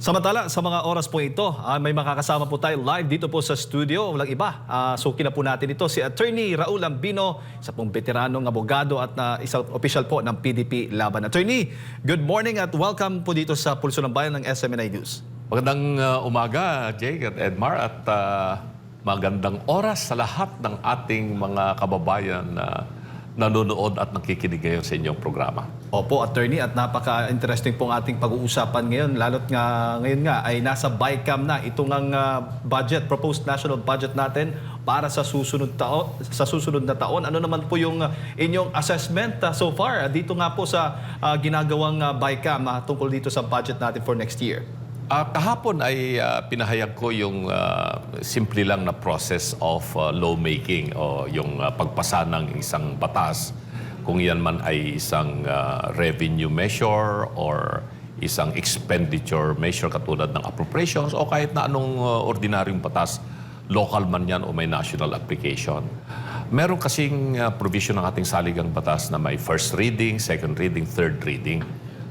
Samantala, sa mga oras po ito, may makakasama po tayo live dito po sa studio. Walang iba. Suki na po natin ito si Attorney Raul Ambino, isa pong veteranong abogado at isang opisyal po ng PDP Laban. Attorney, good morning at welcome po dito sa Pulso ng Bayan ng SMNI News. Magandang umaga, Jake at Edmar, at magandang oras sa lahat ng ating mga kababayan na nanonood at nakikinig ngayon sa inyong programa. Opo, Attorney, at napaka-interesting pong ating pag-uusapan ngayon. Lalo't nga ngayon nga ay nasa BICAM na itong ang budget, proposed national budget natin para sa susunod na taon. Ano naman po yung inyong assessment so far dito nga po sa ginagawang BICAM tungkol dito sa budget natin for next year? Kahapon ay pinahayag ko yung simple lang na process of lawmaking o yung pagpasa ng isang batas, kung yan man ay isang revenue measure or isang expenditure measure katulad ng appropriations o kahit na anong ordinaryong batas, local man yan o may national application. Meron kasing provision ng ating saligang batas na may first reading, second reading, third reading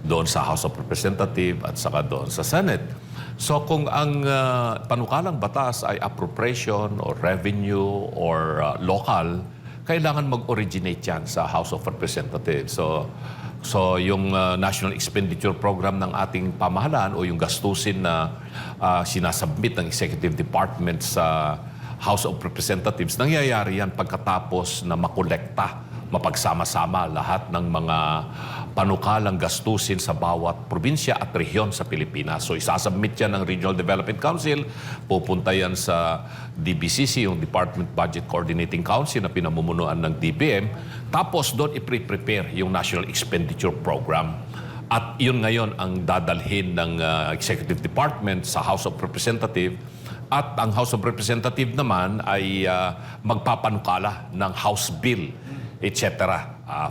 doon sa House of Representatives at saka doon sa Senate. So kung ang panukalang batas ay appropriation or revenue or local, kailangan mag-originate yan sa House of Representatives. So yung National Expenditure Program ng ating pamahalaan o yung gastusin na sinasubmit ng Executive Department sa House of Representatives, nangyayari yan pagkatapos na makolekta, mapagsama-sama lahat ng mga panukalang gastusin sa bawat probinsya at rehiyon sa Pilipinas. So isasubmit yan ng Regional Development Council, pupunta yan sa DBCC, yung Department Budget Coordinating Council na pinamumunuan ng DBM, tapos doon i-prepare yung National Expenditure Program. At yun ngayon ang dadalhin ng Executive Department sa House of Representatives. At ang House of Representatives naman ay magpapanukala ng House Bill, etc.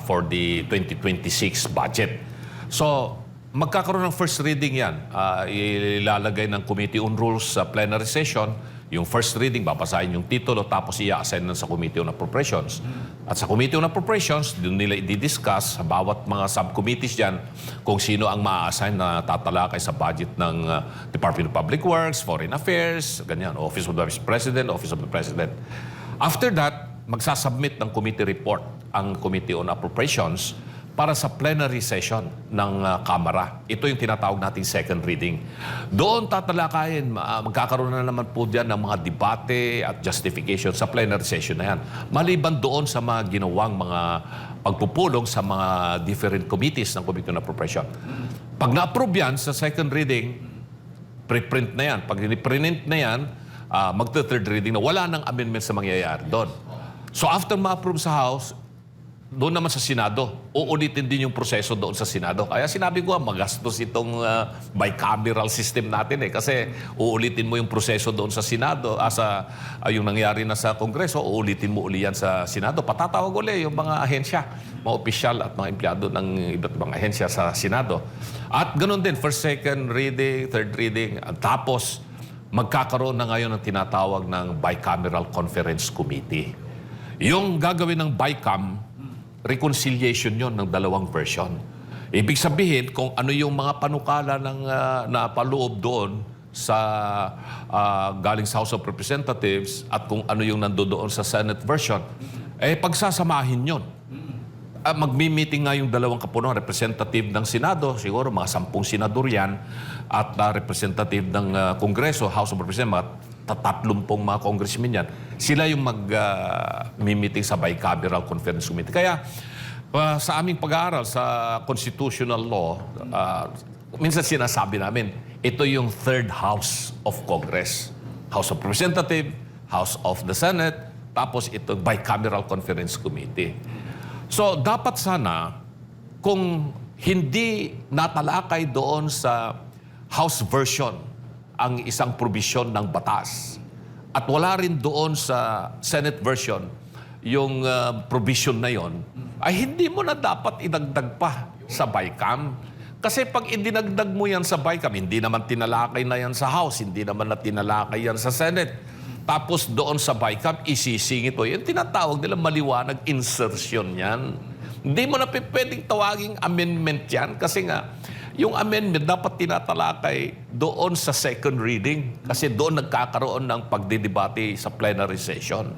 For the 2026 budget. So, magkakaroon ng first reading yan. Ilalagay ng Committee on Rules sa plenary session. Yung first reading, babasahin yung titulo, tapos i-assign na sa Committee on Appropriations. At sa Committee on Appropriations, doon nila i-discuss sa bawat mga subcommittees dyan kung sino ang ma-assign na tatalakay sa budget ng Department of Public Works, Foreign Affairs, ganyan, Office of the Vice President, Office of the President. After that, magsasubmit ng committee report ang Committee on Appropriations para sa plenary session ng Kamara. Ito yung tinatawag nating second reading. Doon tatalakayin, magkakaroon na naman po diyan ng mga debate at justification sa plenary session na yan. Maliban doon sa mga ginawang mga pagpupulong sa mga different committees ng Committee on Appropriations. Pag na-approve yan sa second reading, preprint na yan. Pag print na yan, magta-third reading na wala nang amendments na mangyayari doon. So after ma-approve sa House, doon naman sa Senado, uulitin din yung proseso doon sa Senado. Kaya sinabi ko, magastos itong bicameral system natin eh. Kasi uulitin mo yung proseso doon sa Senado, yung nangyari na sa Kongreso, uulitin mo uli yan sa Senado. Patatawag uli yung mga ahensya, mga opisyal at mga empleyado ng iba't ibang ahensya sa Senado. At ganoon din, first, second reading, third reading, at tapos magkakaroon na ngayon ng tinatawag ng Bicameral Conference Committee. Yung gagawin ng BICAM, reconciliation yon ng dalawang version. Ibig sabihin, kung ano yung mga panukala ng napaloob doon sa galing sa House of Representatives at kung ano yung nandoon sa Senate version, pagsasamahin yon. Magmi-meeting nga yung dalawang kapunuan, representative ng Senado, siguro mga 10 senador yan, at representative ng Kongreso, House of Representatives, 30 mga congressmen yan. Sila yung mag-meeting sa Bicameral Conference Committee. Kaya sa aming pag-aaral sa constitutional law, minsan sinasabi namin, ito yung third house of Congress. House of Representatives, House of the Senate, tapos ito Bicameral Conference Committee. So dapat sana, kung hindi natalakay doon sa House version ang isang provision ng batas at wala rin doon sa Senate version yung provision na yon, ay hindi mo na dapat idagdag pa sa BICAM. Kasi pag idinagdag mo yan sa BICAM, hindi naman tinalakay na yan sa House, hindi naman na tinalakay yan sa Senate. Tapos doon sa BICAM, isisingit mo. Yung tinatawag nila maliwanag insertion yan. Hindi mo na pwedeng tawaging amendment yan kasi nga yung amendment dapat tinatalakay doon sa second reading kasi doon nagkakaroon ng pagdidebate sa plenary session.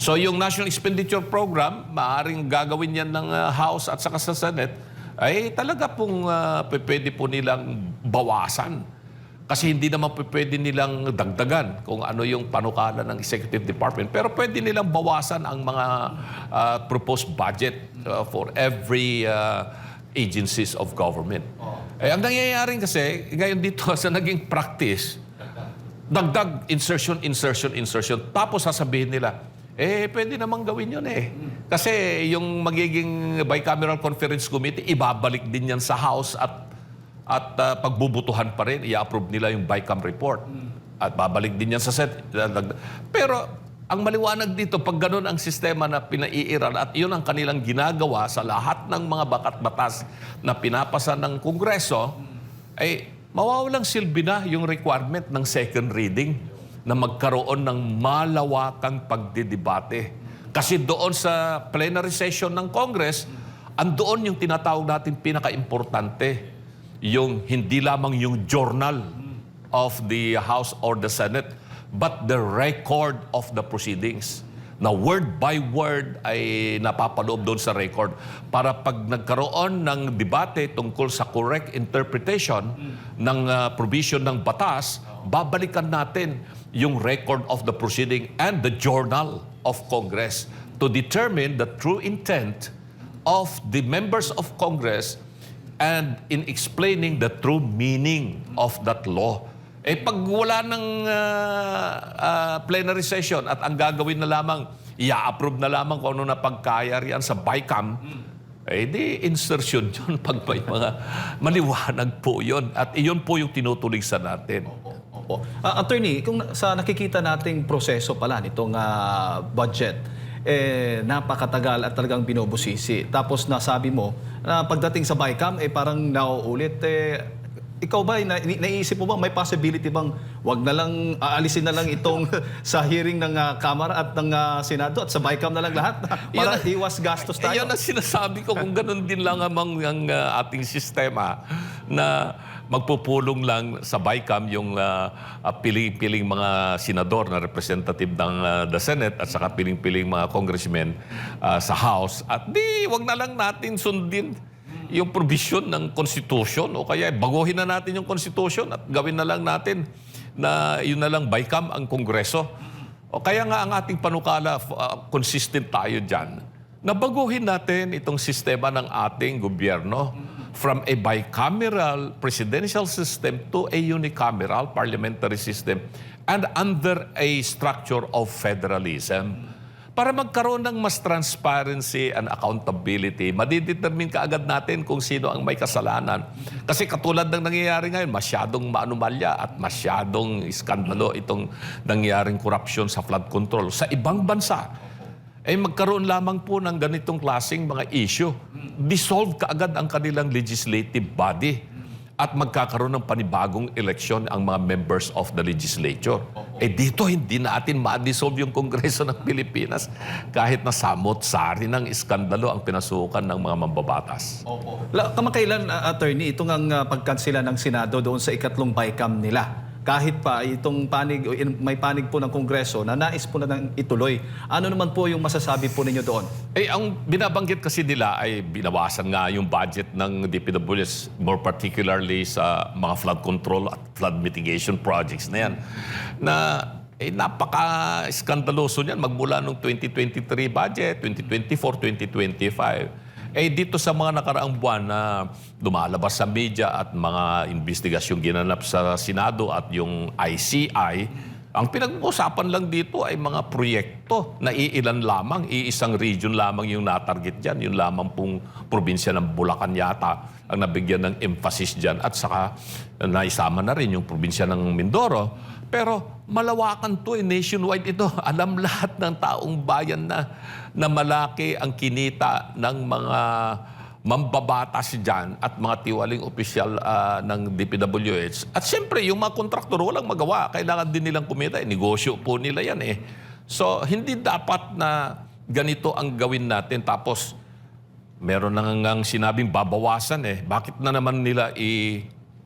So yung National Expenditure Program, maaaring gagawin yan ng House at saka sa Senate, ay talaga pong pwede po nilang bawasan. Kasi hindi naman pwede nilang dagdagan kung ano yung panukala ng Executive Department. Pero pwede nilang bawasan ang mga proposed budget for every agencies of government. Ang nangyayari kasi, ngayon dito sa naging practice, dagdag, insertion. Tapos sasabihin nila, pwede namang gawin yun Kasi yung magiging bicameral conference committee, ibabalik din yan sa House at pagbubutuhan pa rin, i-approve nila yung BICAM report. At babalik din yan sa Senate. Pero ang maliwanag dito, pag ganun ang sistema na pinaiiral at yun ang kanilang ginagawa sa lahat ng mga batas na pinapasa ng Kongreso, ay mawawalang silbi na yung requirement ng second reading na magkaroon ng malawakang pagdidebate. Kasi doon sa plenary session ng Congress, andoon yung tinatawag natin pinaka-importante, yung hindi lamang yung journal of the House or the Senate, but the record of the proceedings. Na word by word ay napapaloob doon sa record para pag nagkaroon ng debate tungkol sa correct interpretation ng provision ng batas, babalikan natin yung record of the proceeding and the journal of Congress to determine the true intent of the members of Congress and in explaining the true meaning of that law. Pag wala ng plenary session at ang gagawin na lamang, i-approve na lamang kung ano na pagkayarian sa BICAM, di insertion yun pag may mga maliwanag po yun. At iyon po yung tinutuligsan natin. Opo. Attorney, kung sa nakikita nating proseso pala nitong budget, napakatagal at talagang binubusisi. Tapos nasabi mo, na pagdating sa BICAM, parang nauulit. Ikaw ba, naiisip mo ba, may possibility bang wag na lang, aalisin na lang itong sa hearing ng Kamara at ng Senado at sa BICAM na lang lahat para iwas gastos tayo? Yan ang sinasabi ko kung ganun din lang ang ating sistema na magpupulong lang sa BICAM yung piling-piling mga senador na representative ng the Senate at saka piling-piling mga congressmen sa House. At wag na lang natin sundin yung provision ng Constitution o kaya baguhin na natin yung Constitution at gawin na lang natin na yun na lang BICAM ang Kongreso. O kaya nga ang ating panukala, consistent tayo dyan, na baguhin natin itong sistema ng ating gobyerno from a bicameral presidential system to a unicameral parliamentary system and under a structure of federalism. Para magkaroon ng mas transparency and accountability, madidetermine kaagad natin kung sino ang may kasalanan. Kasi katulad ng nangyayari ngayon, masyadong maanumalya at masyadong iskandalo itong nangyaring corruption sa flood control. Sa ibang bansa, magkaroon lamang po ng ganitong klaseng mga issue. Dissolve kaagad ang kanilang legislative body at magkakaroon ng panibagong eleksyon ang mga members of the legislature. Dito hindi natin ma-dissolve yung Kongreso ng Pilipinas kahit na samot-sari ng iskandalo ang pinasukan ng mga mambabatas. Opo. Kamakailan, attorney, itong ang pagkansela ng Senado doon sa ikatlong BICAM nila. Kahit pa itong panig, may panig po ng Kongreso na nais po na nang ituloy. Ano naman po yung masasabi po ninyo doon? Ang binabanggit kasi nila ay binawasan nga yung budget ng DPWH, more particularly sa mga flood control at flood mitigation projects na yan. Na napaka-skandaloso niyan magmula nung 2023 budget, 2024, 2025. Dito sa mga nakaraang buwan na lumalabas sa media at mga investigasyong ginanap sa Senado at yung ICI, ang pinag-uusapan lang dito ay mga proyekto na iilan lamang, iisang region lamang yung natarget dyan. Yung lamang pong probinsya ng Bulacan yata ang nabigyan ng emphasis dyan. At saka naisama na rin yung probinsya ng Mindoro. Pero malawakan to, nationwide ito. Alam lahat ng taong bayan na malaki ang kinita ng mga mambabatas dyan at mga tiwaling opisyal ng DPWH. At siyempre, yung mga kontraktor walang magawa. Kailangan din nilang kumita. Negosyo po nila yan So, hindi dapat na ganito ang gawin natin. Tapos, Meron na ngang sinabing babawasan eh. Bakit na naman nila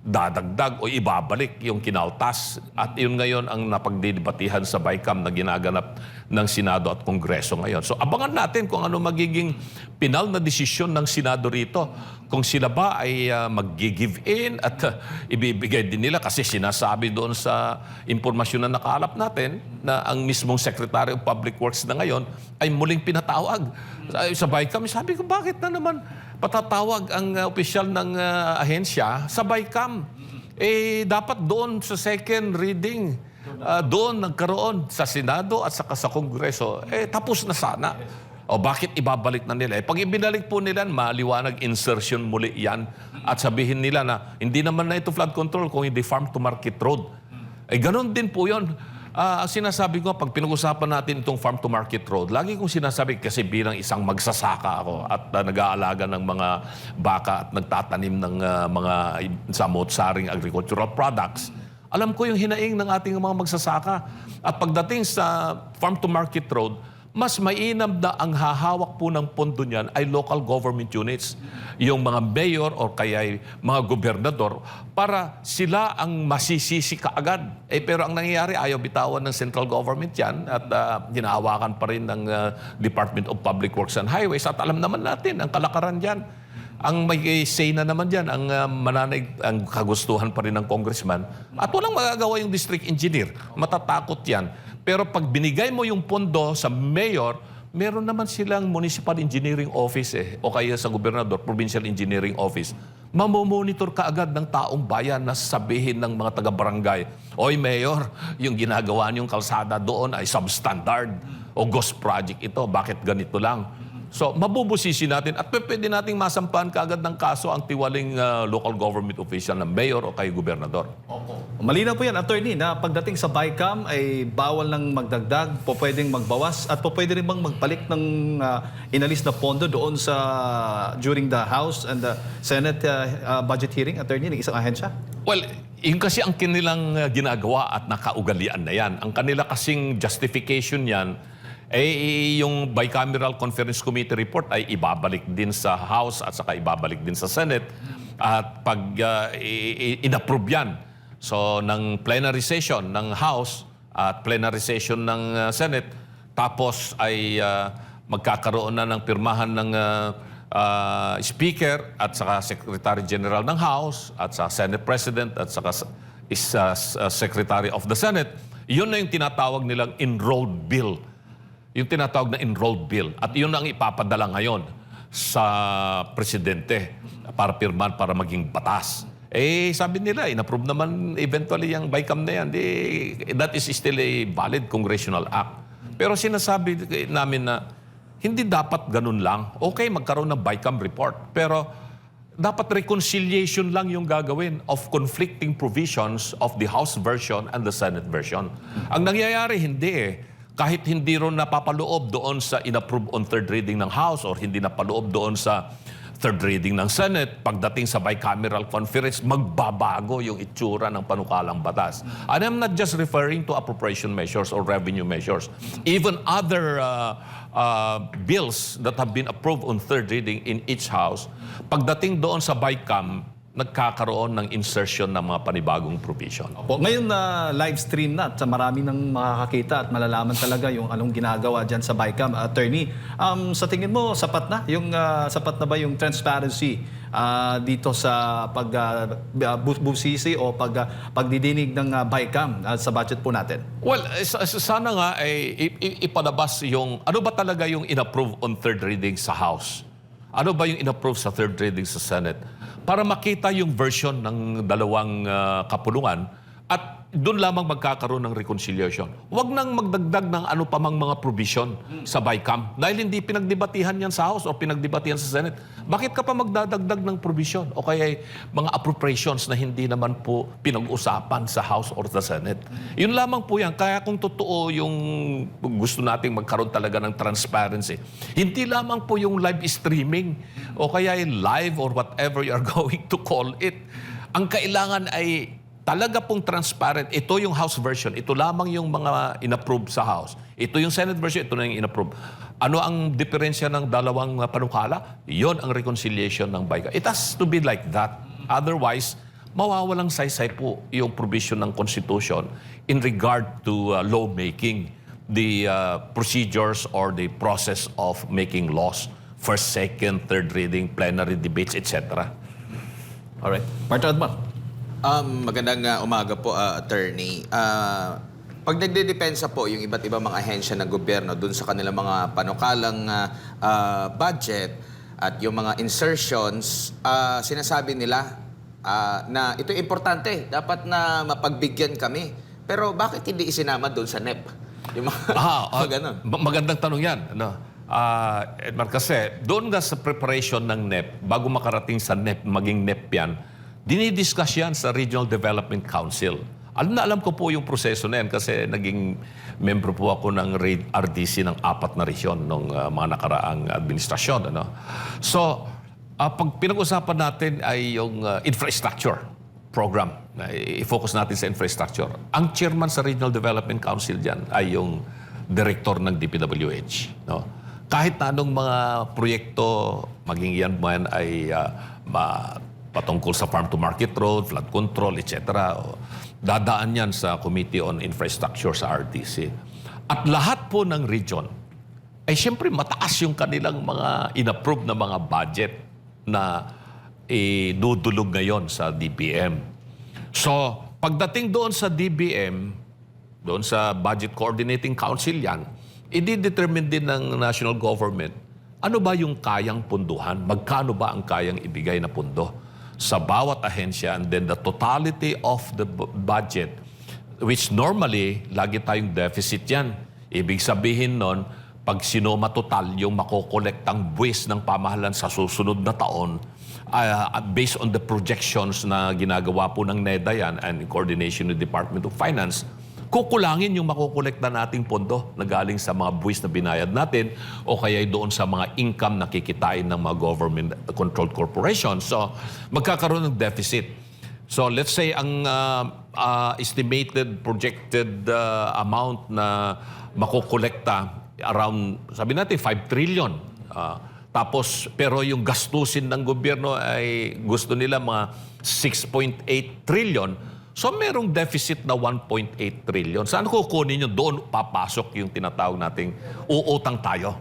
dadagdag o ibabalik yung kinautas? At yun ngayon ang napagdidebatihan sa BICAM na ginaganap ng Senado at Kongreso ngayon. So abangan natin kung ano magiging pinal na desisyon ng Senado rito. Kung sila ba ay mag-give in at ibibigay din nila kasi sinasabi doon sa impormasyon na nakalap natin na ang mismong Secretary of Public Works na ngayon ay muling pinatawag. Sa BICAM, sabi ko, bakit na naman patatawag ang opisyal ng ahensya sa BICAM? Eh, dapat doon sa second reading, doon nagkaroon sa Senado at saka sa Kongreso. Eh, tapos na sana. O bakit ibabalik na nila? Eh, pag ibinalik po nila, maliwanag insertion muli yan at sabihin nila na hindi naman na ito flood control kung hindi farm to market road. Eh, ganun din po yun. Sinasabi ko, pag pinag-usapan natin itong farm to market road, lagi kong sinasabi kasi bilang isang magsasaka ako at nag-aalaga ng mga baka at nagtatanim ng mga samot-saring agricultural products, alam ko yung hinaing ng ating mga magsasaka. At pagdating sa farm to market road, mas mainam na ang hahawak po ng pondo niyan ay local government units. Yung mga mayor o kaya mga gobernador para sila ang masisisi kaagad. Eh, pero ang nangyayari, ayaw bitawan ng central government yan at hinahawakan pa rin ng Department of Public Works and Highways. At alam naman natin ang kalakaran dyan. Ang may say na naman dyan, ang mananaig, ang kagustuhan pa rin ng congressman. At walang magagawa yung district engineer. Matatakot yan. Pero pag binigay mo yung pondo sa mayor, meron naman silang municipal engineering office o kaya sa gobernador, provincial engineering office. Mamomonitor ka agad ng taong bayan na sabihin ng mga taga-barangay, "Oy, mayor, yung ginagawa niyong kalsada doon ay substandard o ghost project ito. Bakit ganito lang?" So, mabubusisi natin at pwede nating masampahan kaagad ng kaso ang tiwaling local government official ng mayor o kay gobernador. Opo. Malinaw po yan, attorney, na pagdating sa BICAM ay bawal nang magdagdag, pwedeng magbawas at pwede rin bang magpalit ng inalis na pondo doon sa during the House and the Senate budget hearing, attorney, ng isang ahensya? Well, yun kasi ang kanilang ginagawa at nakaugalian na yan. Ang kanila kasing justification yan, yung Bicameral Conference Committee report ay ibabalik din sa House at saka ibabalik din sa Senate. At pag inapprove yan, so ng plenary session ng House at plenary session ng Senate, tapos ay magkakaroon na ng pirmahan ng Speaker at saka Secretary General ng House at saka Senate President at saka Secretary of the Senate, yun na yung tinatawag nilang enrolled bill. Yung tinatawag na enrolled bill. At yun ang ipapadala ngayon sa presidente para pirman, para maging batas. Eh, sabi nila, inapprove naman eventually yung BICAM na yan. That is still a valid congressional act. Pero sinasabi namin na hindi dapat ganun lang. Okay, magkaroon ng BICAM report. Pero dapat reconciliation lang yung gagawin of conflicting provisions of the House version and the Senate version. Ang nangyayari, hindi eh. Kahit hindi ron napapaloob doon sa inapprove on third reading ng House or hindi napaloob doon sa third reading ng Senate, pagdating sa bicameral conference, magbabago yung itsura ng panukalang batas. And I'm not just referring to appropriation measures or revenue measures. Even other bills that have been approved on third reading in each House, pagdating doon sa BICAM, nagkakaroon ng insertion ng mga panibagong provision. Opo. Ngayon na live stream na at marami nang makakakita at malalaman talaga yung anong ginagawa dyan sa BICAM. Attorney, sa tingin mo, sapat na ba yung transparency dito sa pagbusisi o pagdidinig ng BICAM sa budget po natin? Well, sana nga ay ipalabas yung ano ba talaga yung inapprove on third reading sa House? Ano ba yung inapprove sa third reading sa Senate? Para makita yung version ng dalawang kapulungan at doon lamang magkakaroon ng reconciliation. Huwag nang magdagdag ng ano pa mang mga provision sa BICAM dahil hindi pinagdebatihan yan sa House o pinagdebatihan sa Senate. Bakit ka pa magdadagdag ng provision o kaya mga appropriations na hindi naman po pinag-usapan sa House or sa Senate? Yun lamang po yan. Kaya kung totoo yung gusto nating magkaroon talaga ng transparency, hindi lamang po yung live streaming o kaya live or whatever you are going to call it. Ang kailangan ay talaga pong transparent. Ito yung House version. Ito lamang yung mga inapprove sa House. Ito yung Senate version. Ito na yung inapprove. Ano ang diferensya ng dalawang panukala? Yon ang reconciliation ng BICAM. It has to be like that. Otherwise, mawawalang saysay po yung provision ng Constitution in regard to lawmaking, the procedures or the process of making laws, first, second, third reading, plenary debates, etc. Alright. Partner Adman. Magandang umaga po, attorney. Pag nagdedepensa po yung iba't ibang mga ahensya ng gobyerno dun sa kanilang mga panukalang budget at yung mga insertions, sinasabi nila na ito importante, dapat na mapagbigyan kami. Pero bakit hindi isinama dun sa NEP? Yung mga ganun. Magandang tanong yan. Ano? Edmar, kasi doon nga sa preparation ng NEP, bago makarating sa NEP, maging NEP yan, dinidiscuss yan sa Regional Development Council. Alam na alam ko po yung proseso na yan kasi naging membro po ako ng RDC ng 4 na region ng mga nakaraang administrasyon. Ano? So, pag pinag-usapan natin ay yung infrastructure program. I-focus natin sa infrastructure. Ang chairman sa Regional Development Council dyan ay yung director ng DPWH. No? Kahit na anong mga proyekto, maging yan man ay patungkol sa farm-to-market road, flood control, etc. Dadaan yan sa Committee on Infrastructure sa RTC. At lahat po ng region ay siyempre mataas yung kanilang mga inapprove na mga budget na dudulog ngayon sa DBM. So, pagdating doon sa DBM, doon sa Budget Coordinating Council yan, i-determine din ng national government ano ba yung kayang punduhan, magkano ba ang kayang ibigay na pundo sa bawat ahensya, and then the totality of the budget, which normally, lagi tayong deficit yan. Ibig sabihin nun, pag sinoma total yung makokolektang buwis ng pamahalan sa susunod na taon, based on the projections na ginagawa po ng NEDA yan and in coordination with the Department of Finance, kukulangin yung makukolekta nating pondo na galing sa mga buwis na binayad natin o kaya doon sa mga income na kikitain ng mga government-controlled corporations. So, magkakaroon ng deficit. So, let's say ang estimated, projected amount na makukolekta around, sabi natin, 5 trillion. Tapos, pero yung gastusin ng gobyerno ay gusto nila mga 6.8 trillion. So, merong deficit na 1.8 trillion. Saan kukunin nyo? Doon papasok yung tinatawag nating uutang tayo.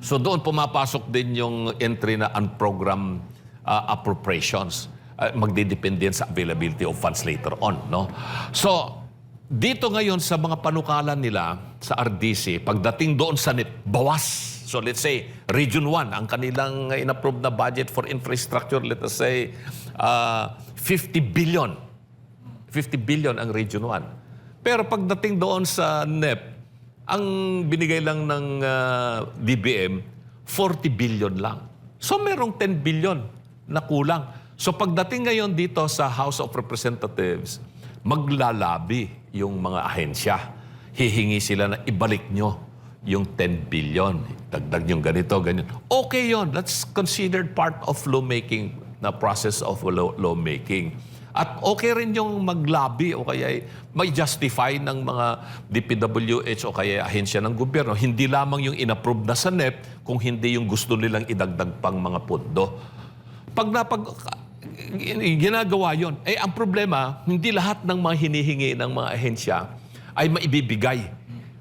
So, doon pumapasok din yung entry na unprogrammed appropriations. Magdidepende sa availability of funds later on. No? So, dito ngayon sa mga panukalan nila sa RDC, pagdating doon sa NEP, bawas. So, let's say, Region 1, ang kanilang inapprove na budget for infrastructure, let us say, 50 billion. 50 billion ang Region 1. Pero pagdating doon sa NEP, ang binigay lang ng DBM, 40 billion lang. So merong 10 billion na kulang. So pagdating ngayon dito sa House of Representatives, maglalabi yung mga ahensya. Hihingi sila na ibalik nyo yung 10 billion. Dagdag yung ganito, ganyan. Okay yon, that's considered part of lawmaking, na process of lawmaking. At okay rin yung maglabi o kaya may justify ng mga DPWH o kaya ahensya ng gobyerno. Hindi lamang yung inapprove na sa NEP, kung hindi yung gusto nilang idagdag pang mga pondo. Pag ginagawa yun, ang problema, hindi lahat ng mga hinihingi ng mga ahensya ay maibibigay.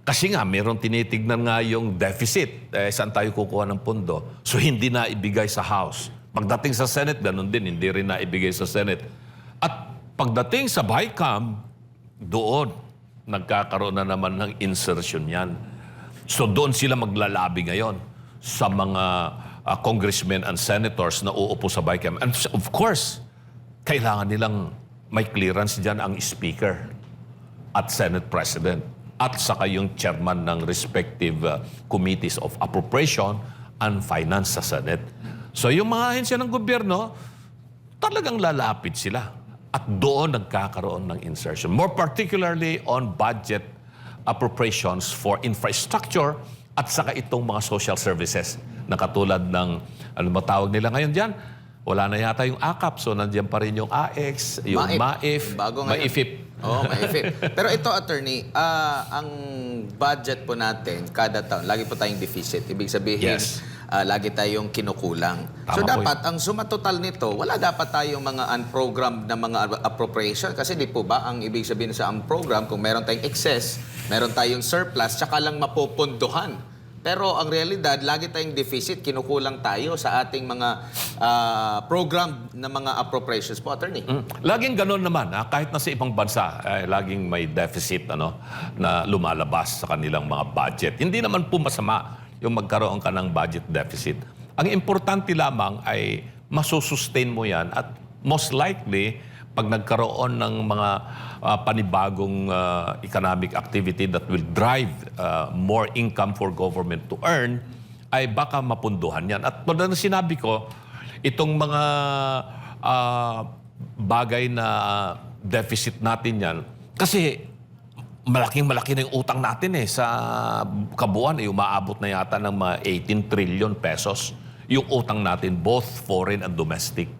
Kasi nga, meron tinitignan nga yung deficit. Saan tayo kukuha ng pondo? So, hindi na ibigay sa House. Pagdating sa Senate, ganun din, hindi rin na ibigay sa Senate. At pagdating sa BICAM, doon nagkakaroon na naman ng insertion yan. So doon sila maglalabi ngayon sa mga congressmen and senators na uupo sa BICAM. And of course, kailangan nilang may clearance dyan ang speaker at Senate President at saka yung chairman ng respective committees of appropriation and finance sa Senate. So yung mga ahensya ng gobyerno, talagang lalapit sila. At doon nagkakaroon ng insertion. More particularly on budget appropriations for infrastructure at saka itong mga social services na katulad ng, ano matawag nila ngayon dyan? wala na yata yung AKAP. So, nandiyan pa rin yung AX, yung MAIF, Bago ngayon. MAIFIP. Oo, maifip. Pero ito, attorney, ang budget po natin, kada taon, lagi po tayong deficit. Ibig sabihin, Yes. lagi tayong kinukulang. Tama So po dapat, ang suma total nito, wala dapat tayong mga unprogrammed na mga appropriation. Kasi di po ba, ang ibig sabihin sa unprogram, kung meron tayong excess, meron tayong surplus, tsaka lang mapupunduhan. Pero ang realidad, lagi tayong deficit, kinukulang tayo sa ating mga program na mga appropriations po, attorney. Laging ganun naman, kahit na sa ibang bansa, laging may deficit na lumalabas sa kanilang mga budget. Hindi naman po masama yung magkaroon ka ng budget deficit. Ang importante lamang ay masusustain mo yan at most likely, pag nagkaroon ng mga panibagong economic activity that will drive more income for government to earn, ay baka mapunduhan yan. At tulad na sinabi ko, itong mga bagay na deficit natin yan, kasi malaking-malaki na yung utang natin sa kabuuan, umaabot na yata ng mga 18 trillion pesos yung utang natin, both foreign and domestic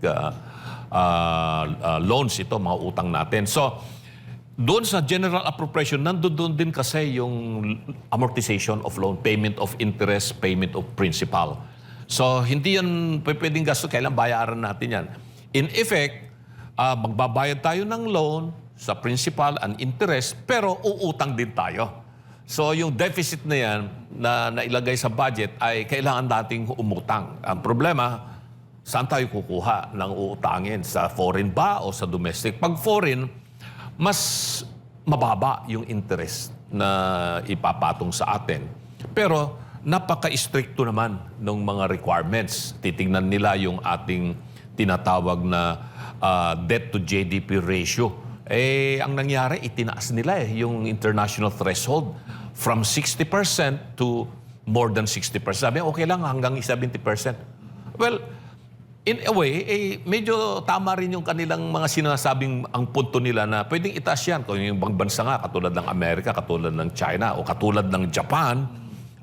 loans ito, mga utang natin. So, doon sa general appropriation, nandun din kasi yung amortization of loan, payment of interest, payment of principal. So, hindi yan pwedeng gasto, kailan bayaran natin yan. In effect, magbabayad tayo ng loan sa principal and interest, pero uutang din tayo. So, yung deficit na yan na nailagay sa budget ay kailangan nating umutang. Ang problema, saan tayo kukuha ng uutangin? Sa foreign ba o sa domestic? Pag foreign, mas mababa yung interest na ipapatong sa atin. Pero napaka-stricto naman ng mga requirements. Titingnan nila yung ating tinatawag na debt to GDP ratio. Ang nangyari, itinaas nila yung international threshold from 60% to more than 60%. Sabi, okay lang hanggang 70%. Well, in a way, medyo tama rin yung kanilang mga sinasabing ang punto nila na pwedeng itaas yan. Kung yung ibang bansa nga, katulad ng Amerika, katulad ng China, o katulad ng Japan,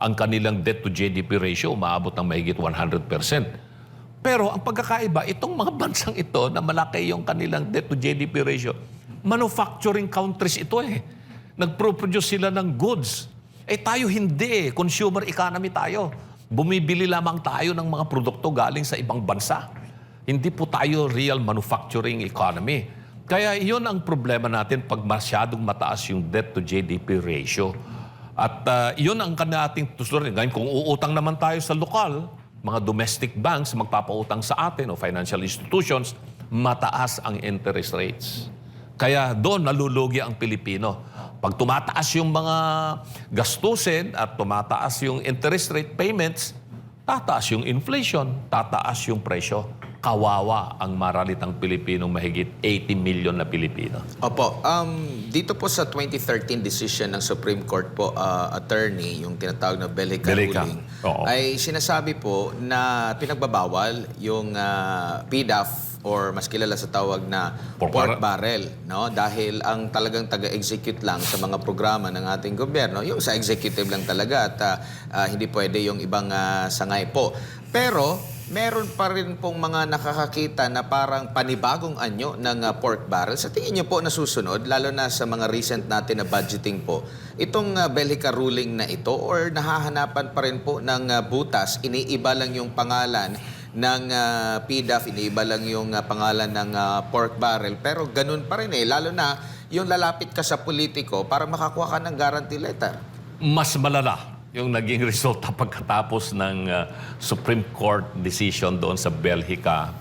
ang kanilang debt to GDP ratio umaabot ng mahigit 100%. Pero ang pagkakaiba, itong mga bansang ito na malaki yung kanilang debt to GDP ratio, manufacturing countries ito Nagproduce sila ng goods. Tayo hindi consumer economy tayo. Bumibili lamang tayo ng mga produkto galing sa ibang bansa. Hindi po tayo real manufacturing economy. Kaya iyon ang problema natin pag masyadong mataas yung debt to GDP ratio. At iyon ang kanating tusurin. Ngayon, kung uutang naman tayo sa lokal, mga domestic banks magpapautang sa atin o financial institutions, mataas ang interest rates. Kaya doon nalulugi ang Pilipino. Pag tumataas yung mga gastusin at tumataas yung interest rate payments, tataas yung inflation, tataas yung presyo. Kawawa ang maralitang Pilipinong mahigit 80 million na Pilipino. Opo. Dito po sa 2013 decision ng Supreme Court po, attorney, yung tinatawag na Bellica ruling, Oo. ay sinasabi po na pinagbabawal yung PDAF or mas kilala sa tawag na pork barrel, no? Dahil ang talagang taga-execute lang sa mga programa ng ating gobyerno, yung sa executive lang talaga at hindi pwede yung ibang sangay po. Pero meron pa rin pong mga nakakakita na parang panibagong anyo ng pork barrel. Sa tingin niyo po nasusunod, lalo na sa mga recent natin na budgeting po, itong Bellica ruling na ito or nahahanapan pa rin po ng butas, iniiba lang yung pangalan ng PDAF, iniiba lang yung pangalan ng pork barrel. Pero ganun pa rin lalo na yung lalapit ka sa politiko para makakuha ka ng guarantee letter. Mas malala yung naging resulta pagkatapos ng Supreme Court decision doon sa Belgica.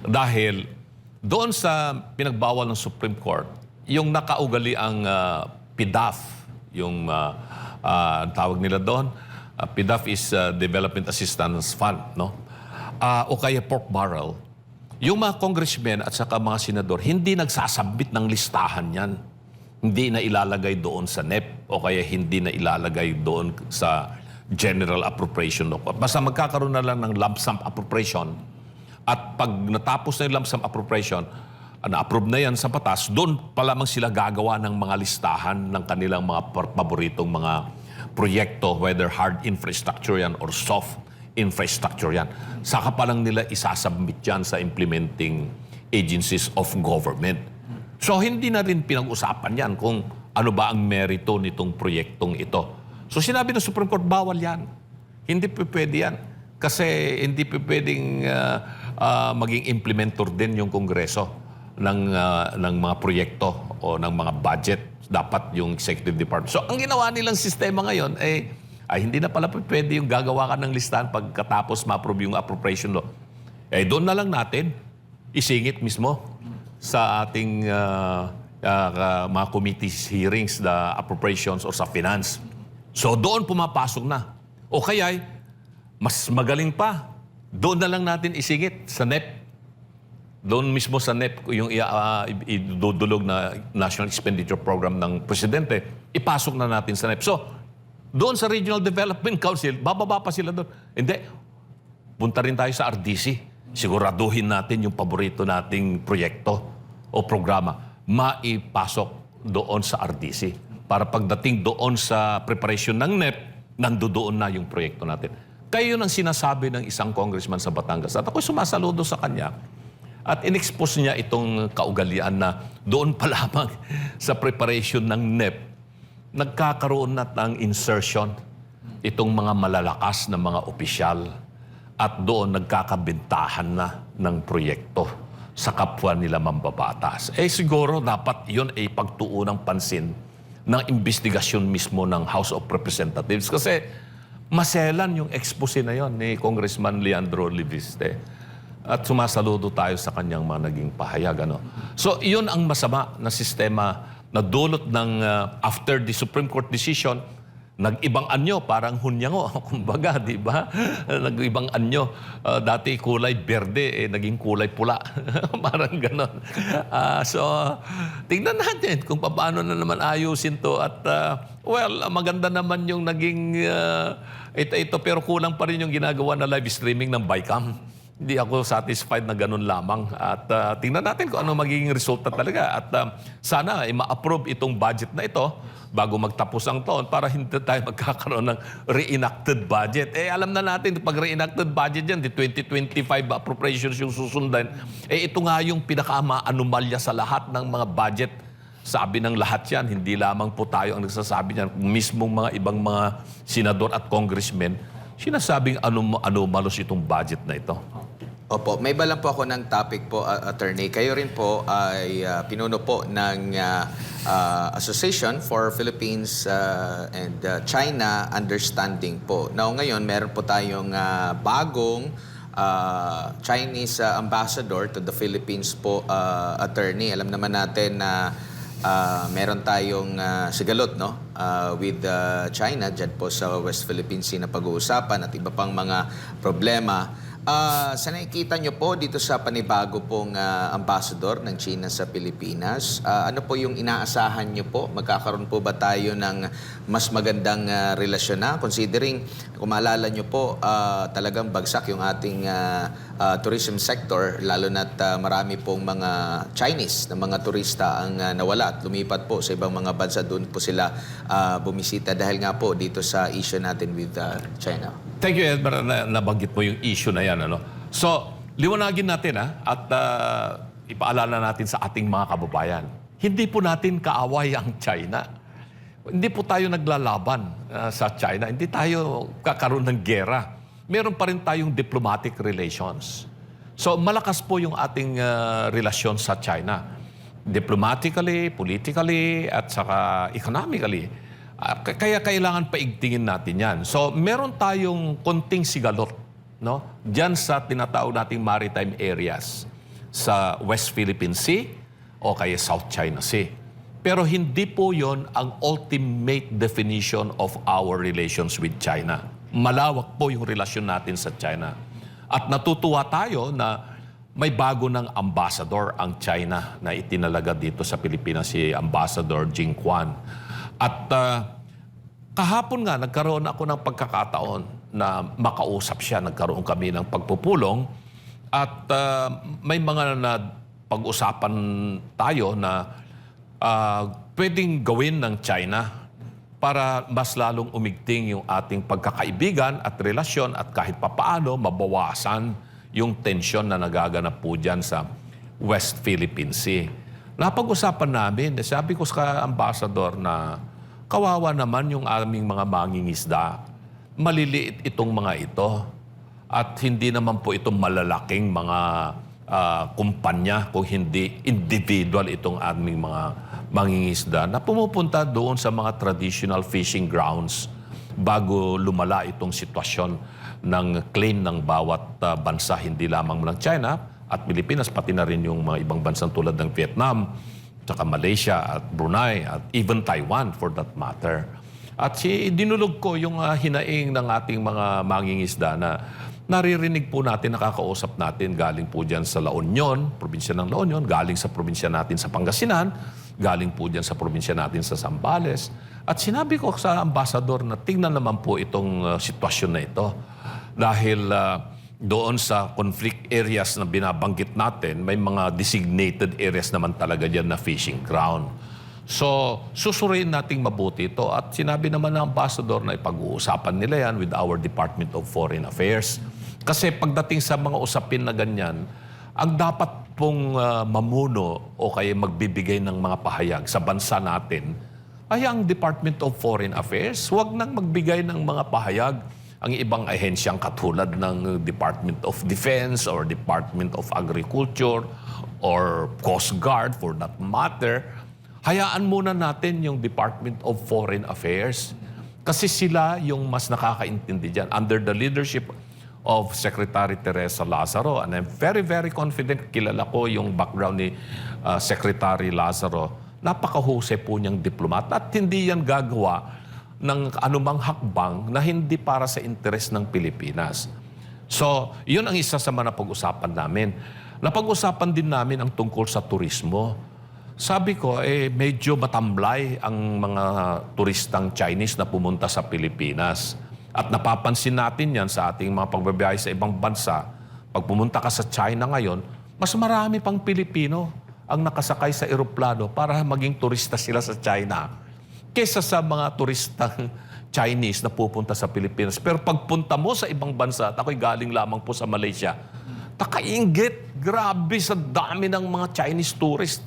Dahil doon sa pinagbawal ng Supreme Court, yung nakaugali ang PDAF, yung tawag nila doon, PDAF is Development Assistance Fund, no? O kaya pork barrel, yung mga congressmen at saka mga senador, hindi nagsasabit ng listahan yan. Hindi na ilalagay doon sa NEP o kaya hindi na ilalagay doon sa General Appropriation Law. Basta magkakaroon na lang ng lump sum appropriation at pag natapos na yung lump sum appropriation, na-approve na yan sa batas, doon pa lamang sila gagawa ng mga listahan ng kanilang mga paboritong mga proyekto, whether hard infrastructure yan or soft infrastructure yan. Saka pa lang nila isasubmit yan sa implementing agencies of government. So hindi na rin pinag-usapan yan kung ano ba ang merito nitong proyektong ito. So sinabi ng Supreme Court, bawal yan. Hindi pwede yan. Kasi hindi pwedeng maging implementor din yung Kongreso ng mga proyekto o ng mga budget. Dapat yung Executive Department. So ang ginawa nilang sistema ngayon ay hindi na pala pwede yung gagawa ka ng listahan pagkatapos ma-approve yung appropriation law. Doon na lang natin isingit mismo sa ating mga committees hearings, the appropriations or sa finance. So doon pumapasok na. O kaya, mas magaling pa, doon na lang natin isingit sa NEP. Doon mismo sa NEP, yung idudulog na National Expenditure Program ng Presidente, ipasok na natin sa NEP. So, doon sa Regional Development Council, bababa pa sila doon. Hindi. Punta rin tayo sa RDC. Siguraduhin natin yung paborito nating proyekto o programa. Maipasok doon sa RDC. Para pagdating doon sa preparation ng NEP, nandoon na yung proyekto natin. Kaya yun ang sinasabi ng isang congressman sa Batangas. At ako'y sumasaludo sa kanya. At in-expose niya itong kaugalian na doon pa lamang sa preparation ng NEP, nagkakaroon na ng insertion itong mga malalakas na mga opisyal at doon nagkakabintahan na ng proyekto sa kapwa nila mambabatas. Siguro dapat yun ay pagtuunang pansin ng investigasyon mismo ng House of Representatives kasi maselan yung expose na yon ni Congressman Leandro Liviste. At sumasaludo tayo sa kanyang mga naging pahayag. So iyon ang masama na sistema na dulot ng after the Supreme Court decision, nag-ibang anyo, parang hunyango. Kumbaga, di ba? Nag-ibang anyo. Dati kulay berde, naging kulay pula. Parang ganon. So, tingnan natin kung paano na naman ayusin to. At, maganda naman yung naging ito. Pero kulang pa rin yung ginagawa na live streaming ng BICAM. Hindi ako satisfied na ganun lamang. At tingnan natin kung ano magiging resulta talaga. At sana ma-approve itong budget na ito bago magtapos ang taon para hindi tayo magkakaroon ng reenacted budget. Alam na natin, pag reenacted budget yan, di 2025 appropriations yung susundan. Ito nga yung pinaka-anomalya sa lahat ng mga budget. Sabi ng lahat yan, hindi lamang po tayo ang nagsasabi niyan. Mismong mga ibang mga senador at congressmen, sinasabing anomalous itong budget na ito. Opo, may iba lang po ako ng topic po, attorney. Kayo rin po ay pinuno po ng Association for Philippines and China Understanding po. Now ngayon, meron po tayong bagong Chinese ambassador to the Philippines po, attorney. Alam naman natin na meron tayong sigalot, no? With China, dyan po sa West Philippine Sea na pag-uusapan at iba pang mga problema. Sa nakikita nyo po dito sa panibago pong ambassador ng China sa Pilipinas, ano po yung inaasahan nyo po? Magkakaroon po ba tayo ng mas magandang relasyon na? Considering, kung maalala nyo po, talagang bagsak yung ating tourism sector, lalo na't marami pong mga Chinese na mga turista ang nawala at lumipat po sa ibang mga bansa. Doon po sila bumisita dahil nga po dito sa issue natin with China. Thank you, Edmar, na nabanggit mo yung issue na yan. So, liwanagin natin at ipaalala natin sa ating mga kababayan. Hindi po natin kaaway ang China. Hindi po tayo naglalaban sa China. Hindi tayo kakaroon ng gera. Meron pa rin tayong diplomatic relations. So, malakas po yung ating relasyon sa China. Diplomatically, politically, at saka economically. Kaya kailangan paigtingin natin yan. So, meron tayong konting sigalot, no? Diyan sa tinatawag nating maritime areas sa West Philippine Sea o kaya South China Sea. Pero hindi po yon ang ultimate definition of our relations with China. Malawak po yung relasyon natin sa China. At natutuwa tayo na may bago ng ambassador ang China na itinalaga dito sa Pilipinas, si Ambassador Jing Quan. At kahapon nga, nagkaroon ako ng pagkakataon na makausap siya. Nagkaroon kami ng pagpupulong at may mga pag-usapan tayo na pwedeng gawin ng China para mas lalong umigting yung ating pagkakaibigan at relasyon at kahit papaano mabawasan yung tensyon na nagaganap po dyan sa West Philippine Sea. Napag-usapan namin, sabi ko sa ambassador na kawawa naman yung aming mga mangingisda. Maliliit itong mga ito at hindi naman po itong malalaking mga kumpanya kung hindi individual itong aming mga mangingisda na pumupunta doon sa mga traditional fishing grounds bago lumala itong sitwasyon ng claim ng bawat bansa, hindi lamang ng China at Pilipinas, pati na rin yung mga ibang bansang tulad ng Vietnam, saka Malaysia at Brunei at even Taiwan for that matter. At dinulog ko yung hinaing ng ating mga mangingisda na naririnig po natin, nakakausap natin galing po dyan sa La Union, probinsya ng La Union, galing sa probinsya natin sa Pangasinan, galing po dyan sa probinsya natin sa Zambales. At sinabi ko sa ambassador na tingnan naman po itong sitwasyon na ito. Dahil doon sa conflict areas na binabanggit natin, may mga designated areas naman talaga dyan na fishing ground. So, susuriin nating mabuti ito. At sinabi naman ng ambassador na ipag-uusapan nila yan with our Department of Foreign Affairs. Kasi pagdating sa mga usapin na ganyan, ang dapat pong mamuno o kaya magbibigay ng mga pahayag sa bansa natin ay ang Department of Foreign Affairs. Huwag nang magbigay ng mga pahayag ang ibang ahensyang katulad ng Department of Defense or Department of Agriculture or Coast Guard for that matter. Hayaan muna natin yung Department of Foreign Affairs kasi sila yung mas nakakaintindi dyan. Under the leadership of Secretary Teresa Lazaro, and I'm very, very confident, kilala ko yung background ni Secretary Lazaro, napakahusay po niyang diplomat at hindi yan gagawa ng anumang hakbang na hindi para sa interes ng Pilipinas. So, yun ang isa sa mga napag-usapan namin. Napag-usapan din namin ang tungkol sa turismo. Sabi ko, medyo matamlay ang mga turistang Chinese na pumunta sa Pilipinas. At napapansin natin yan sa ating mga pagbabiyahe sa ibang bansa. Pag pumunta ka sa China ngayon, mas marami pang Pilipino ang nakasakay sa eroplano para maging turista sila sa China kesa sa mga turistang Chinese na pupunta sa Pilipinas. Pero pagpunta mo sa ibang bansa, at ako'y galing lamang po sa Malaysia, takainggit, grabe sa dami ng mga Chinese tourist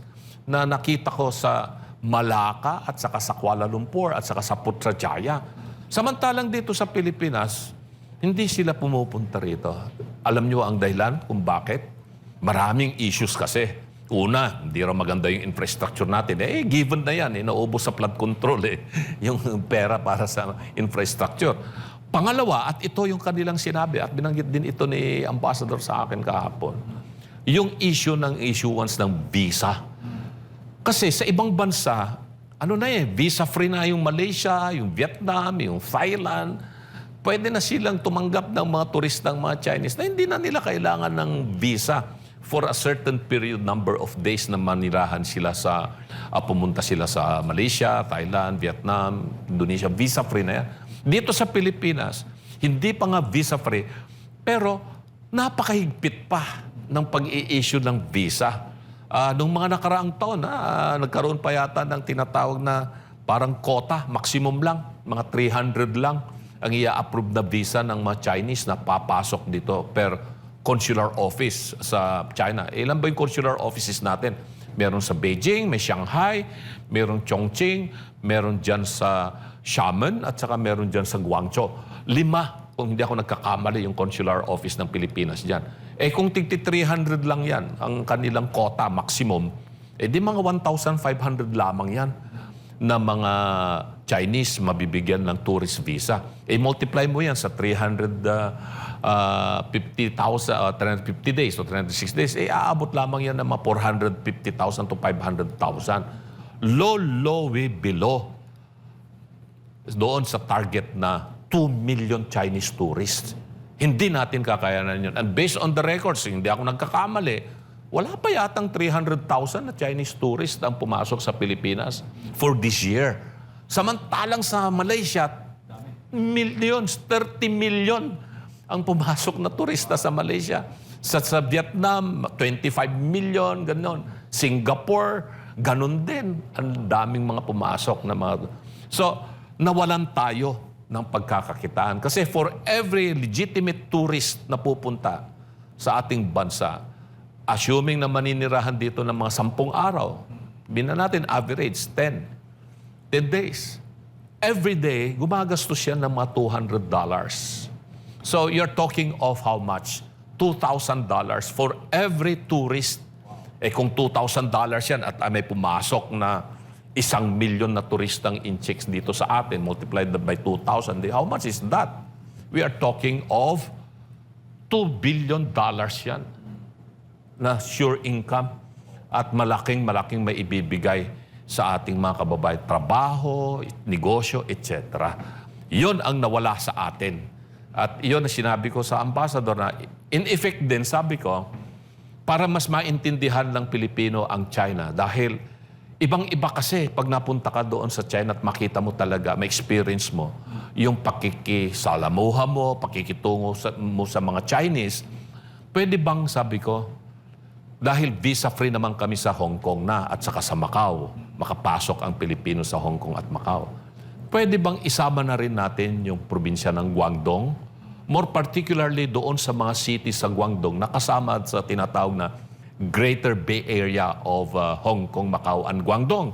na nakita ko sa Malacca at saka sa Kuala Lumpur at saka sa Putrajaya. Samantalang dito sa Pilipinas, hindi sila pumupunta rito. Alam niyo ang dahilan kung bakit? Maraming issues kasi. Una, hindi raw maganda yung infrastructure natin. Given na yan, naubos sa flood control yung pera para sa infrastructure. Pangalawa, at ito yung kanilang sinabi, at binanggit din ito ni Ambassador sa akin kahapon, yung issue ng issuance ng visa. Kasi sa ibang bansa, visa-free na yung Malaysia, yung Vietnam, yung Thailand. Pwede na silang tumanggap ng mga turistang mga Chinese na hindi na nila kailangan ng visa for a certain period, number of days na manirahan sila sa, pumunta sila sa Malaysia, Thailand, Vietnam, Indonesia. Visa-free na yan. Dito sa Pilipinas, hindi pa nga visa-free, pero napakahigpit pa ng pag-i-issue ng visa. Nung mga nakaraang taon, nagkaroon pa yata ng tinatawag na parang quota, maximum lang, mga 300 lang ang i-approve na visa ng mga Chinese na papasok dito per consular office sa China. Ilan ba yung consular offices natin? Meron sa Beijing, may Shanghai, meron Chongqing, meron dyan sa Xiamen, at saka meron dyan sa Guangzhou. 5, kung hindi ako nagkakamali, yung consular office ng Pilipinas dyan. Kung tigti 300 lang yan, ang kanilang quota, maximum, di mga 1,500 lamang yan na mga Chinese mabibigyan ng tourist visa. Multiply mo yan sa 350 days o 360 days, aabot lamang yan ng mga 450,000 to 500,000. Low, way below doon sa target na 2 million Chinese tourists. Hindi natin kakayanan yun. And based on the records, hindi ako nagkakamali, wala pa yatang 300,000 na Chinese tourists ang pumasok sa Pilipinas for this year. Samantalang sa Malaysia, millions, 30 million ang pumasok na turista sa Malaysia. Sa Vietnam, 25 million, ganon. Singapore, ganon din. Ang daming mga pumasok na mga... So, nawalan tayo ng pagkakakitaan. Kasi for every legitimate tourist na pupunta sa ating bansa, assuming na maninirahan dito ng mga 10 araw, binan natin average 10 days. Every day, gumagastos siya ng mga $200. So you're talking of how much? $2,000 for every tourist. Kung $2,000 yan at may pumasok na 1,000,000 na turistang inchicks dito sa atin, multiplied by 2,000, how much is that? We are talking of $2 billion yan na sure income at malaking may ibibigay sa ating mga kababayan. Trabaho, negosyo, etc. Yun ang nawala sa atin. At iyon na sinabi ko sa ambassador na in effect din, sabi ko, para mas maintindihan ng Pilipino ang China. Dahil ibang-iba kasi pag napunta ka doon sa China at makita mo talaga, may experience mo, yung pakikisalamuha mo, pakikitungo mo sa mga Chinese, pwede bang, sabi ko, dahil visa-free naman kami sa Hong Kong na at saka sa Macau, makapasok ang Pilipino sa Hong Kong at Macau. Pwede bang isama na rin natin yung probinsya ng Guangdong? More particularly doon sa mga cities sa Guangdong na kasama sa tinatawag na Greater Bay Area of Hong Kong, Macau, and Guangdong.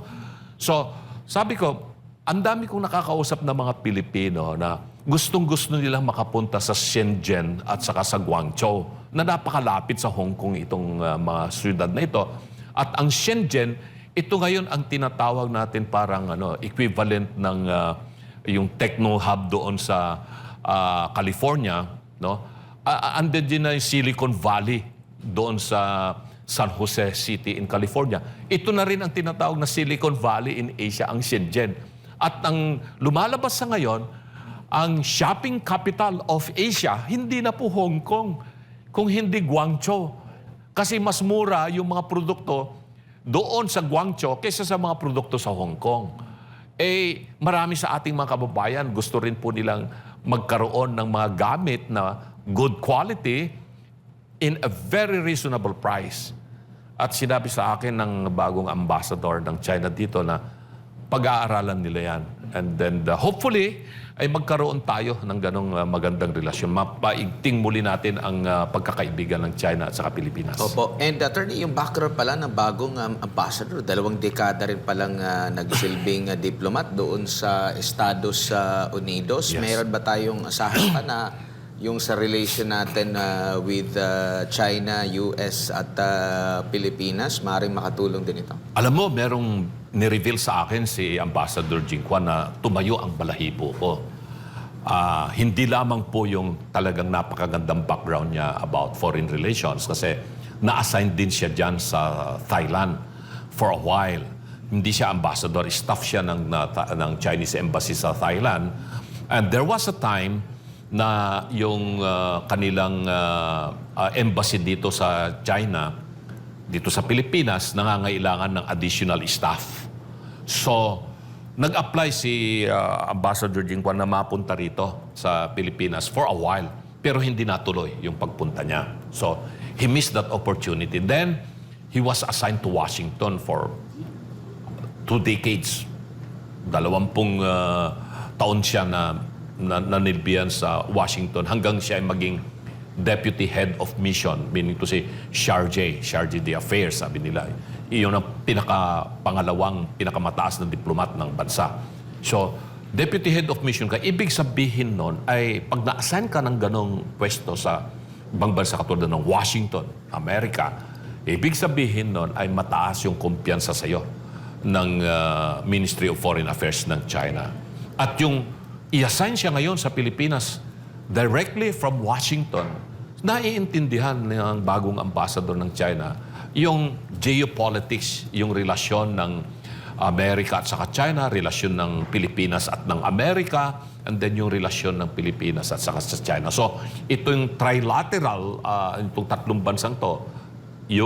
So, sabi ko, ang dami kong nakakausap na mga Pilipino na gustong-gusto nilang makapunta sa Shenzhen at saka sa Guangzhou na napakalapit sa Hong Kong itong mga syudad na ito. At ang Shenzhen, ito ngayon ang tinatawag natin parang equivalent ng yung techno hub doon sa California, no? Andun din na yung Silicon Valley doon sa San Jose City in California. Ito na rin ang tinatawag na Silicon Valley in Asia, ang Shenzhen. At ang lumalabas sa ngayon, ang shopping capital of Asia, hindi na po Hong Kong, kung hindi Guangzhou. Kasi mas mura yung mga produkto doon sa Guangzhou kaysa sa mga produkto sa Hong Kong. Marami sa ating mga kababayan gusto rin po nilang magkaroon ng mga gamit na good quality in a very reasonable price. At sinabi sa akin ng bagong ambassador ng China dito na pag-aaralan nila yan. And then hopefully ay magkaroon tayo ng ganong magandang relasyon. Mapaigting muli natin ang pagkakaibigan ng China at saka Pilipinas. Opo. And attorney, yung background pala ng bagong ambassador, 2 dekada rin palang nagsilbing diplomat doon sa Estados Unidos. Yes. Meron ba tayong asahan pa na yung sa relation natin with China, US at Pilipinas, maaaring makatulong din ito? Alam mo, merong nireveal sa akin si Ambassador Jingquan na tumayo ang balahibo ko. Hindi lamang po yung talagang napakagandang background niya about foreign relations kasi na-assign din siya dyan sa Thailand for a while. Hindi siya ambassador, staff siya ng Chinese embassy sa Thailand. And there was a time na yung kanilang embassy dito sa China, dito sa Pilipinas, nangangailangan ng additional staff. So, nag-apply si Ambassador Jingquan na mapunta rito sa Pilipinas for a while. Pero hindi natuloy yung pagpunta niya. So, he missed that opportunity. Then, he was assigned to Washington for 2 decades. 20 taon siya na nanilbihan sa Washington hanggang siya ay maging Deputy Head of Mission, meaning to say Charge d'Affaires, sabi nila. Iyon ang pinakapangalawang, pinakamataas na diplomat ng bansa. So, Deputy Head of Mission ka, ibig sabihin nun ay pag na-assign ka ng ganong pwesto sa ibang bansa katulad ng Washington, Amerika, ibig sabihin nun ay mataas yung kumpiyansa sa'yo ng Ministry of Foreign Affairs ng China. At yung i-assign siya ngayon sa Pilipinas directly from Washington, naiintindihan ng bagong ambassador ng China yung geopolitics, yung relasyon ng Amerika at saka China, relasyon ng Pilipinas at ng Amerika, and then yung relasyon ng Pilipinas at saka sa China. So, ito yung trilateral, itong 3 bansang to,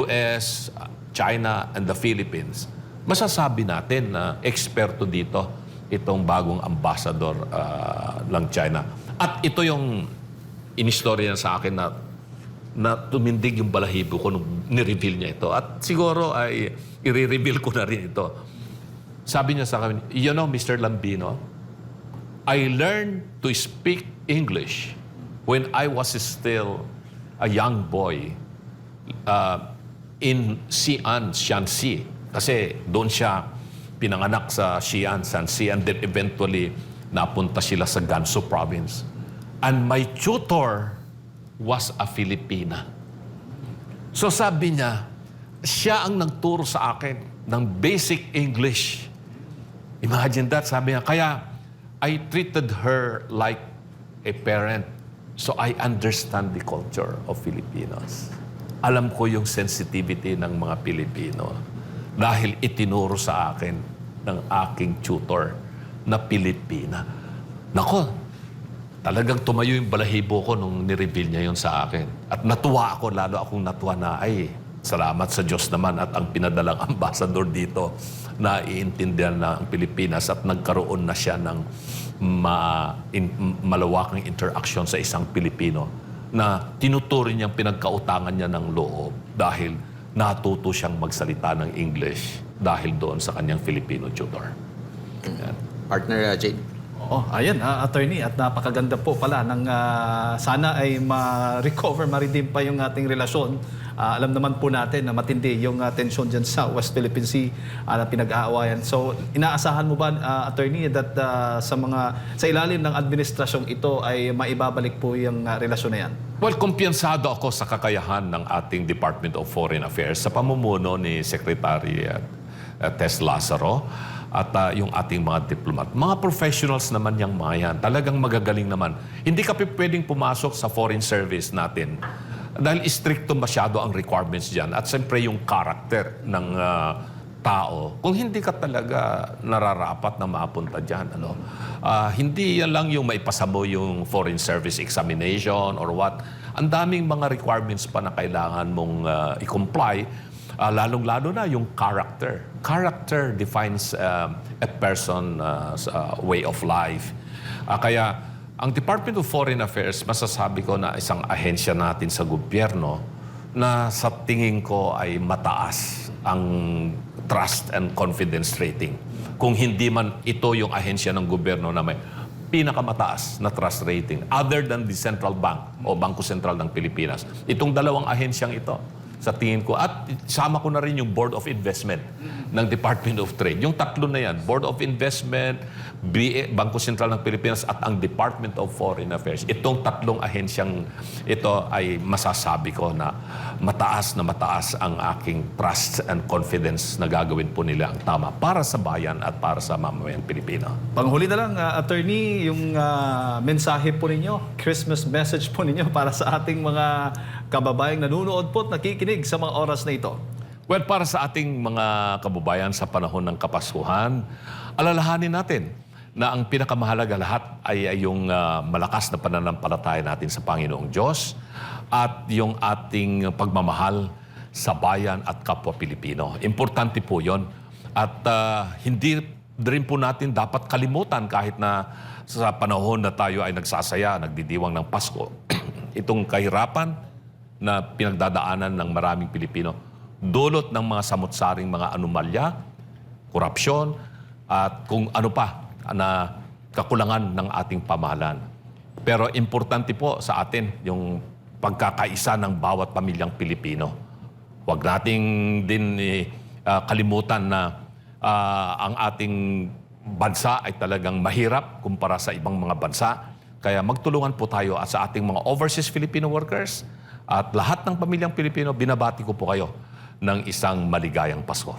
US, China, and the Philippines. Masasabi natin na eksperto dito itong bagong ambassador ng China. At ito yung inistorya sa akin na tumindig yung balahibo ko nung nireveal niya ito. At siguro ay i-reveal ko na rin ito. Sabi niya sa akin, you know, Mr. Lambino, I learned to speak English when I was still a young boy in Xi'an, Shanxi. Kasi doon siya pinanganak sa Xi'an, Shanxi, and then eventually napunta sila sa Gansu province. And my tutor was a Filipina. So sabi niya, siya ang nagturo sa akin ng basic English. Imagine that, sabi niya. Kaya I treated her like a parent. So I understand the culture of Filipinos. Alam ko yung sensitivity ng mga Pilipino dahil itinuro sa akin ng aking tutor na Pilipina. Nako, talagang tumayo yung balahibo ko nung nireveal niya yun sa akin. At natuwa ako, lalo akong natuwa na, ay, salamat sa Diyos naman at ang pinadalang ambassador dito na iintindihan na ang Pilipinas at nagkaroon na siya ng malawakang interaction sa isang Pilipino na tinuturing niyang pinagkautangan niya ng loob dahil natuto siyang magsalita ng English dahil doon sa kanyang Filipino tutor. Yan. Partner Jade. Oh, ayan, attorney, at napakaganda po pala ng sana ay ma-recover, ma-redeem pa yung ating relasyon. Alam naman po natin na matindi yung tensyon dyan sa West Philippine Sea na pinag-aawayan. So, inaasahan mo ba, attorney, that sa ilalim ng administrasyong ito ay maibabalik po yung relasyon na yan? Well, kumpiyansado ako sa kakayahan ng ating Department of Foreign Affairs sa pamumuno ni Secretary Tess Lazaro at yung ating mga diplomat. Mga professionals naman yung mga yan. Talagang magagaling naman. Hindi ka pwedeng pumasok sa foreign service natin dahil stricto masyado ang requirements dyan. At siyempre yung character ng tao. Kung hindi ka talaga nararapat na mapunta dyan, hindi yan lang yung maipasa mo yung foreign service examination or what. Ang daming mga requirements pa na kailangan mong i-comply. Lalong-lalo na yung character. Character defines a person's way of life. Kaya ang Department of Foreign Affairs, masasabi ko na isang ahensya natin sa gobyerno na sa tingin ko ay mataas ang trust and confidence rating. Kung hindi man ito yung ahensya ng gobyerno na may pinakamataas na trust rating other than the Central Bank o Bangko Sentral ng Pilipinas. Itong dalawang ahensyang ito, sa tingin ko. At sama ko na rin yung Board of Investment ng Department of Trade. Yung tatlo na yan, Board of Investment, Bangko Sentral ng Pilipinas at ang Department of Foreign Affairs. Itong tatlong ahensyang ito ay masasabi ko na mataas ang aking trust and confidence na gagawin po nila ang tama para sa bayan at para sa mamamayang Pilipino. Panghuli na lang, attorney, yung mensahe po ninyo, Christmas message po ninyo para sa ating mga kababayang nanonood po at nakikinig sa mga oras na ito. Well, para sa ating mga kababayan sa panahon ng Kapaskuhan, alalahanin natin na ang pinakamahalaga lahat ay yung malakas na pananampalataya natin sa Panginoong Diyos at yung ating pagmamahal sa bayan at kapwa Pilipino. Importante po yon. At hindi rin po natin dapat kalimutan kahit na sa panahon na tayo ay nagsasaya, nagdidiwang ng Pasko. Itong kahirapan na pinagdadaanan ng maraming Pilipino, dulot ng mga samot-saring mga anomalya, korupsyon, at kung ano pa na kakulangan ng ating pamahalaan. Pero importante po sa atin yung pagkakaisa ng bawat pamilyang Pilipino. Huwag nating din kalimutan na ang ating bansa ay talagang mahirap kumpara sa ibang mga bansa. Kaya magtulungan po tayo at sa ating mga overseas Filipino workers at lahat ng pamilyang Pilipino, binabati ko po kayo ng isang maligayang Pasko.